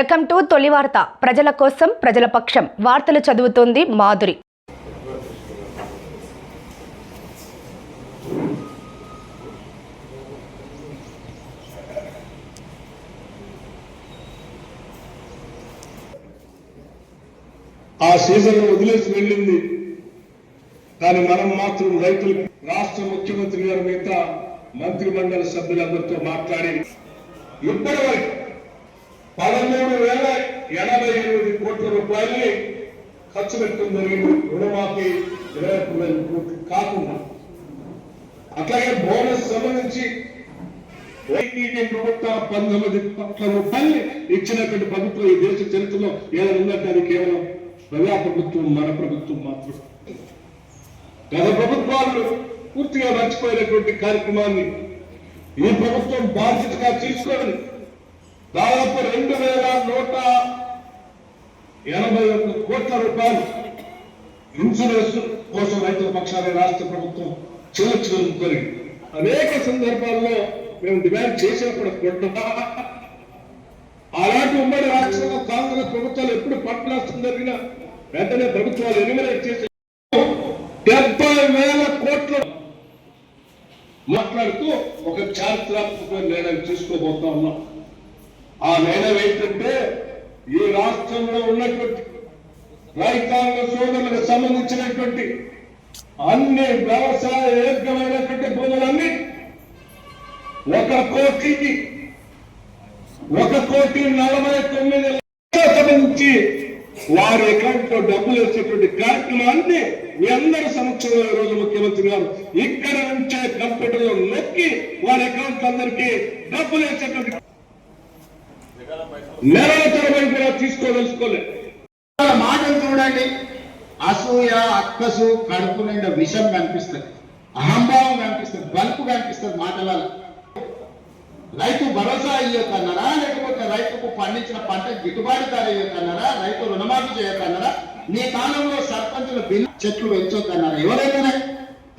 Welcome to తొలి వార్త. ప్రజల కోసం ప్రజల పక్షం. వార్తలు చదువుతోంది మాధురి. ఆ సీజన్ వదిలేసి వెళ్ళింది. కానీ మనం మాత్రం రైతులు రాష్ట్ర ముఖ్యమంత్రి గారి మిగతా మంత్రి మండలి సభ్యులందరితో మాట్లాడి ఇప్పటి వరకు 13,088 కోట్ల రూపాయలని ఖర్చు పెట్టడం జరిగింది. రుణమాఫీ 21,000 కోట్లు కాకుండా అట్లాగే బోనస్ సంబంధించి ప్రభుత్వ 19 కోట్ల రూపాయలు ఇచ్చినటువంటి ప్రభుత్వం ఈ దేశ చరిత్రలో ఏదైనా ఉందంటే అది కేవలం ప్రజా ప్రభుత్వం, మన ప్రభుత్వం మాత్రం. గత ప్రభుత్వాలు పూర్తిగా మర్చిపోయినటువంటి కార్యక్రమాన్ని ఈ ప్రభుత్వం బాధ్యతగా తీసుకొని దాదాపు 2,181 కోట్ల రూపాయలు ఇన్సూరెన్స్ కోసం రైతుల పక్షాన్ని రాష్ట్ర ప్రభుత్వం చెల్లించుకొని అనేక సందర్భాల్లో మేము డిమాండ్ చేసినప్పుడు కూడా అలాంటి ఉమ్మడి రాష్ట్రంలో కాంగ్రెస్ ప్రభుత్వాలు ఎప్పుడు పంట నష్టం జరిగినా వెంటనే ప్రభుత్వాలు ఎలిమినేట్ చేసి 70,000 కోట్లు మాట్లాడుతూ ఒక చారిత్రాత్మక నిర్ణయం తీసుకోబోతా ఉన్నాం. ఆ నిర్ణయం ఏంటంటే ఈ రాష్ట్రంలో ఉన్నటువంటి రైతాంగ సోదరులకు సంబంధించినటువంటి అన్ని వ్యవసాయ యోగ్యమైనటువంటి భూములన్నీ 1,49,00,000 సంబంధించి వారి అకౌంట్ లో డబ్బులు వేసేటువంటి కార్యక్రమాన్ని మీ అందరి సమక్షంలో ఈ రోజు ముఖ్యమంత్రి గారు ఇక్కడ నుంచే కంప్యూటర్లో నొక్కి వారి అకౌంట్ అందరికీ డబ్బులు వేసేటువంటి నెలల తరబడి కూడా తీసుకోదలుచుకోలేదు. మాటలు చూడండి, అసూయ, అక్కసు, కడుపు నిండా విషం కనిపిస్తుంది, అహంభావం కనిపిస్తుంది, బలుపు కనిపిస్తుంది మాటలలో. రైతు భరోసా ఇయ్యకన్నారా, లేకపోతే రైతుకు పండించిన పంట గిట్టుబాటు ధర ఇయ్యకన్నారా, రైతు రుణమాఫీ చేయకన్నారా, నీ కాలంలో సర్పంచుల బిల్లు చెట్లు పెంచొద్దన్నారా? ఎవరైనా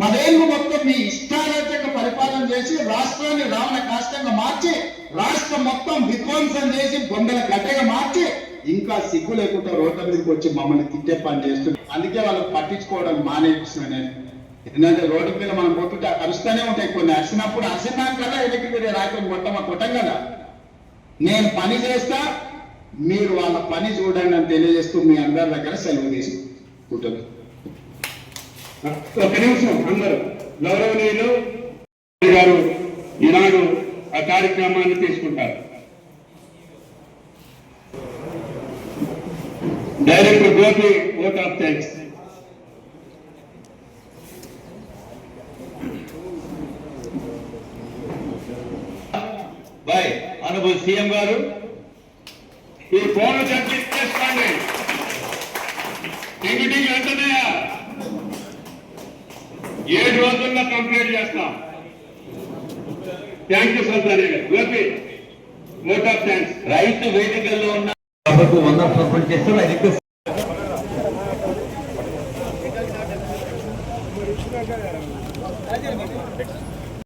10 ఏళ్ళు మొత్తం మీ ఇష్టారాజ్యంగా పరిపాలన చేసి రాష్ట్రాన్ని రావణ కాష్టంగా మార్చి రాష్ట్రం మొత్తం విధ్వంసం చేసి బొందల గడ్డగా మార్చి ఇంకా సిగ్గు లేకుండా రోడ్ల మీదకి వచ్చి మమ్మల్ని తిట్టే పని చేస్తుంది. అందుకే వాళ్ళకి పట్టించుకోవడం మానేసిన నేను. ఎందుకంటే రోడ్డు మీద మనం పోతుంటే కలుస్తూనే ఉంటాయి. కొన్ని అరిసినప్పుడు అరిసినాకల్లా ఎన్నికలు మీరు రాయటం కొట్టం కదా. నేను పని చేస్తా, మీరు వాళ్ళ పని చూడండి అని తెలియజేస్తూ మీ అందరి దగ్గర సెలవు తీసుకుంటాను. ఒక నిమిషం అందరూ గౌరవనీయులు గారు ఈనాడు ఆ కార్యక్రమాన్ని తీసుకుంటారు. Director Gopi, vote of thanks. By honourable CM గారు ఈ ఫోన్ సబ్మిట్ చేసుకోండి. టింగ్ వెంటనే 7 రోజుల్లో కంప్లీట్ చేస్తాం. థ్యాంక్ యూ సంతాని గారు. Gopi, vote of thanks. రైతు వేదికల్లో ఉన్న సభకు 100% చేస్తూ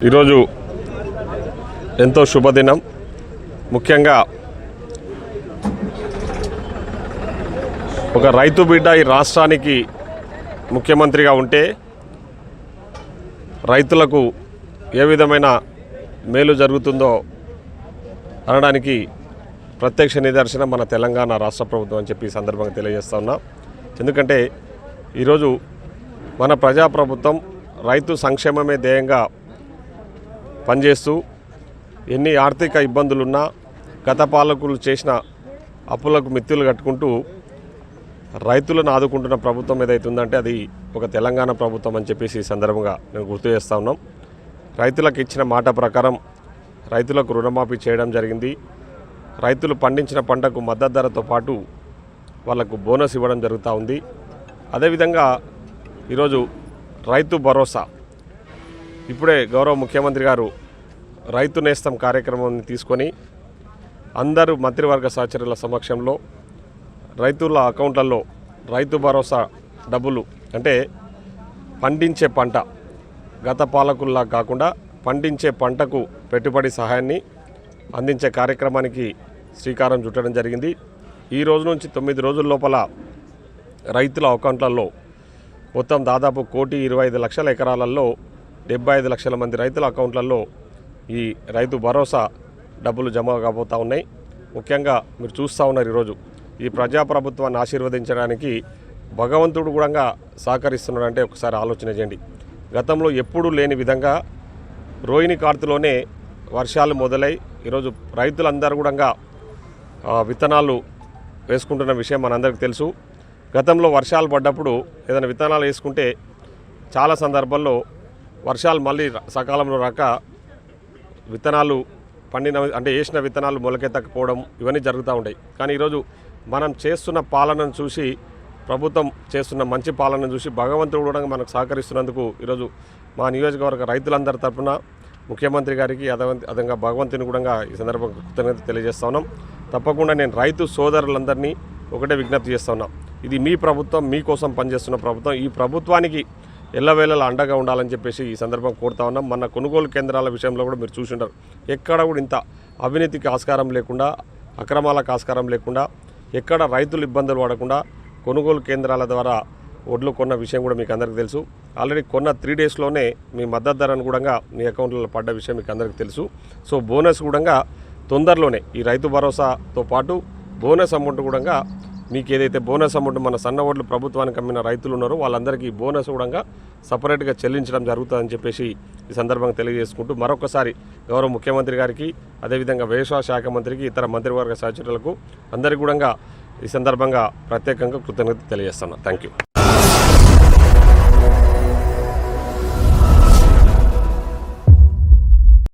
ఈరోజు ఎంతో శుభదినం. ముఖ్యంగా ఒక రైతు బిడ్డ ఈ రాష్ట్రానికి ముఖ్యమంత్రిగా ఉంటే రైతులకు ఏ విధమైన మేలు జరుగుతుందో అనడానికి ప్రత్యక్ష నిదర్శనం మన తెలంగాణ రాష్ట్ర ప్రభుత్వం అని చెప్పి ఈ సందర్భంగా తెలియజేస్తా ఉన్నా. ఎందుకంటే ఈరోజు మన ప్రజాప్రభుత్వం రైతు సంక్షేమమే ధ్యేయంగా పనిచేస్తూ ఎన్ని ఆర్థిక ఇబ్బందులున్నా గత పాలకులు చేసిన అప్పులకు మిత్తులు కట్టుకుంటూ రైతులను ఆదుకుంటున్న ప్రభుత్వం ఏదైతే ఉందంటే అది ఒక తెలంగాణ ప్రభుత్వం అని చెప్పేసి ఈ సందర్భంగా నేను గుర్తు చేస్తూ ఉన్నాం. రైతులకు ఇచ్చిన మాట ప్రకారం రైతులకు రుణమాఫీ చేయడం జరిగింది. రైతులు పండించిన పంటకు మద్దతు ధరతో పాటు వాళ్లకు బోనస్ ఇవ్వడం జరుగుతూ ఉంది. అదేవిధంగా ఈరోజు రైతు భరోసా ఇప్పుడే గౌరవ ముఖ్యమంత్రి గారు రైతు నేస్తం కార్యక్రమాన్ని తీసుకొని అందరూ మంత్రివర్గ సహచరుల సమక్షంలో రైతుల అకౌంట్లలో రైతు భరోసా డబ్బులు అంటే పండించే పంట గత పాలకుల్లా కాకుండా పండించే పంటకు పెట్టుబడి సహాయాన్ని అందించే కార్యక్రమానికి శ్రీకారం చుట్టడం జరిగింది. ఈ రోజు నుంచి 9 రోజుల లోపల రైతుల అకౌంట్లలో మొత్తం దాదాపు 1,25,00,000 ఎకరాలలో 75 లక్షల మంది రైతుల అకౌంట్లలో ఈ రైతు భరోసా డబ్బులు జమ కాబోతూ ఉన్నాయి. ముఖ్యంగా మీరు చూస్తూ ఉన్నారు ఈరోజు ఈ ప్రజాప్రభుత్వాన్ని ఆశీర్వదించడానికి భగవంతుడు కూడా సహకరిస్తున్నాడంటే ఒకసారి ఆలోచన చేయండి. గతంలో ఎప్పుడూ లేని విధంగా రోహిణి కార్తెలోనే వర్షాలు మొదలై ఈరోజు రైతులందరూ కూడా విత్తనాలు వేసుకుంటున్న విషయం మనందరికీ తెలుసు. గతంలో వర్షాలు పడ్డప్పుడు ఏదైనా విత్తనాలు వేసుకుంటే చాలా సందర్భాల్లో వర్షాలు మళ్ళీ సకాలంలో రాక విత్తనాలు పండిన అంటే వేసిన విత్తనాలు మొలకెత్తకపోవడం ఇవన్నీ జరుగుతూ ఉంటాయి. కానీ ఈరోజు మనం చేస్తున్న పాలనను చూసి, ప్రభుత్వం చేస్తున్న మంచి పాలనను చూసి భగవంతుడు కూడా మనకు సహకరిస్తున్నందుకు ఈరోజు మా నియోజకవర్గ రైతులందరి తరఫున ముఖ్యమంత్రి గారికి అదంగా భగవంతుని కూడా ఈ సందర్భంగా కృతజ్ఞత తెలియజేస్తా ఉన్నాం. తప్పకుండా నేను రైతు సోదరులందరినీ ఒకటే విజ్ఞప్తి చేస్తా ఉన్నా, ఇది మీ ప్రభుత్వం, మీకోసం పనిచేస్తున్న ప్రభుత్వం. ఈ ప్రభుత్వానికి ఎల్లవేళలా అండగా ఉండాలని చెప్పేసి ఈ సందర్భం కోరుతా ఉన్నాం. మన కొనుగోలు కేంద్రాల విషయంలో కూడా మీరు చూసింటారు, ఎక్కడ కూడా ఇంత అవినీతికి ఆస్కారం లేకుండా, అక్రమాలకు ఆస్కారం లేకుండా, ఎక్కడ రైతులు ఇబ్బందులు పడకుండా కొనుగోలు కేంద్రాల ద్వారా వడ్లు కొన్న విషయం కూడా మీకు అందరికీ తెలుసు. ఆల్రెడీ కొన్న 3 డేస్లోనే మీ మద్దతు ధరను కూడా మీ అకౌంట్లలో పడ్డ విషయం మీకు అందరికీ తెలుసు. సో బోనస్ కూడా తొందరలోనే ఈ రైతు భరోసాతో పాటు బోనస్ అమౌంట్ కూడా మీకు ఏదైతే బోనస్ అమౌంట్ మన సన్న ఓట్లు ప్రభుత్వానికి అమ్మిన రైతులు ఉన్నారో వాళ్ళందరికీ బోనస్ కూడా సపరేట్గా చెల్లించడం జరుగుతుందని చెప్పేసి ఈ సందర్భంగా తెలియజేసుకుంటూ మరొకసారి గౌరవ ముఖ్యమంత్రి గారికి, అదేవిధంగా వ్యవసాయ శాఖ మంత్రికి, ఇతర మంత్రివర్గ సహచరులకు అందరికీ కూడా ఈ సందర్భంగా ప్రత్యేకంగా కృతజ్ఞత తెలియజేస్తున్నాను. Thank you.